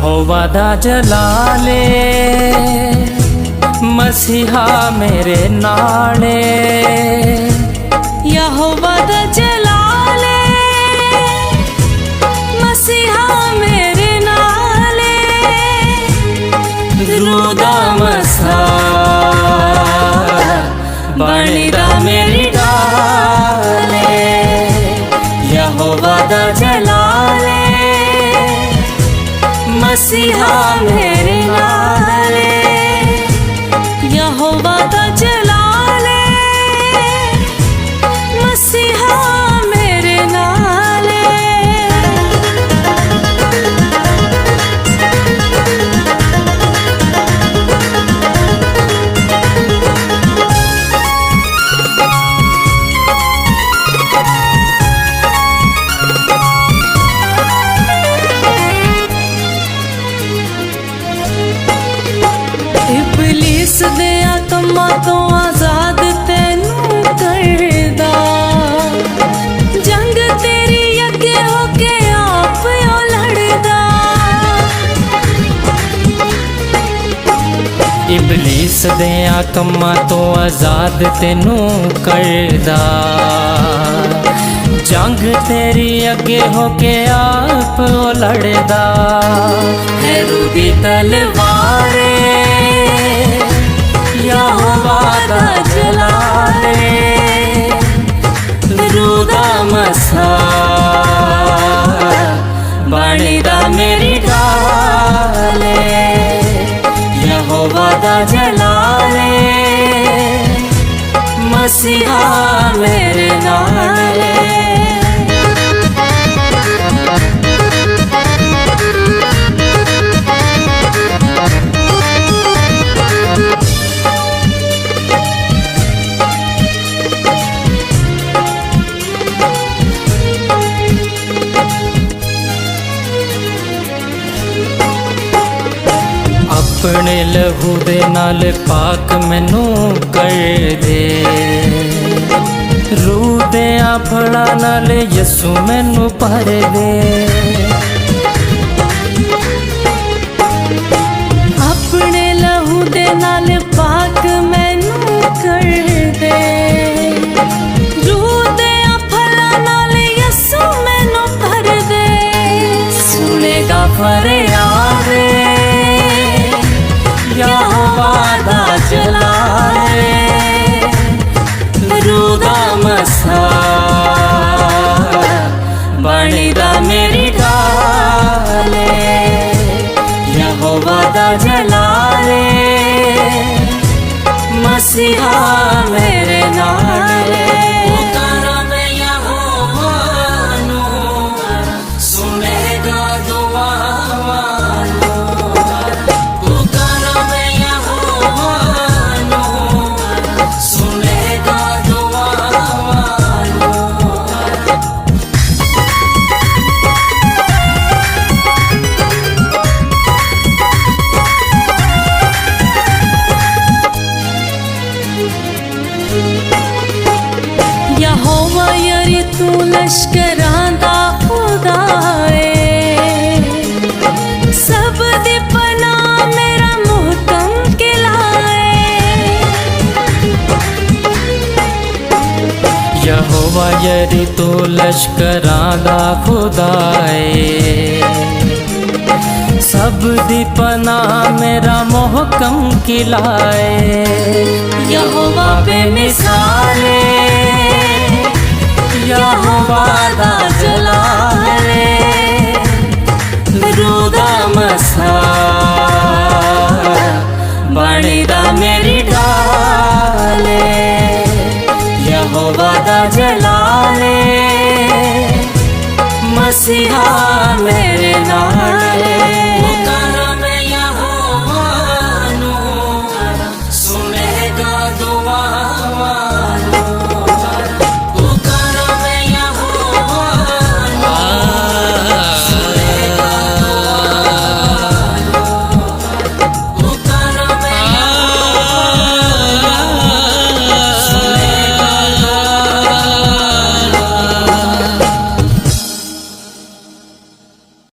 यहोवा दा जलाले मसीहा मेरे नाले। यहोवा दा जलाले मसीहा मेरे नाले। रूदा मसा बणदा मेरी डाले। यहोवा दा जलाले मसीहा मेरे नाले। यहोवा दा जलाले मसीहा मेरे नाले। इबलीस दे कम्मां तो आजाद तैनू करदा। जंग तेरी अगे होके आप ओ लड़दा। इबलीस दे कम्मां तो आजाद तेनू करदा। जंग तेरी अगे होके आप ओ लड़दा। है रूदी तलवारे यहोवा दा जलाले। रूदा मसा बणदा मेरी डाले। यहोवा दा जलाले मसीहा मेरे नाले। अपने लहू दे नाल पाक मैनू कर दे। रूह दे फड़ा नाल यसू मैनू भर दे। अपने लहू दे नाल पाक मैनू कर दे। रूह दे फला नाल यसू मैनू भर दे। सुनेगा फरियादे यहोवा दा जलाले। रूदा मसा बणदा मेरी डाले। यहोवा दा जलाले मसीहा मेरे नाले। पुकारा मैं यहोवा नू सुनेगा दुआवां। यहोवा यारी तू लश्करां दा खुदा है। सब दी पनाह मेरा मुहकम किलाए। यहोवा यरी तो लश्करां दा खुदा है। सब दी पनाह मेरा मोहकम किलाए। यहोवा बेमिसाले यहोवा दा जलाले। रूदा मसा बणदा मेरी डाले। यहोवा दा जलाले मसीहा मेरे नाले।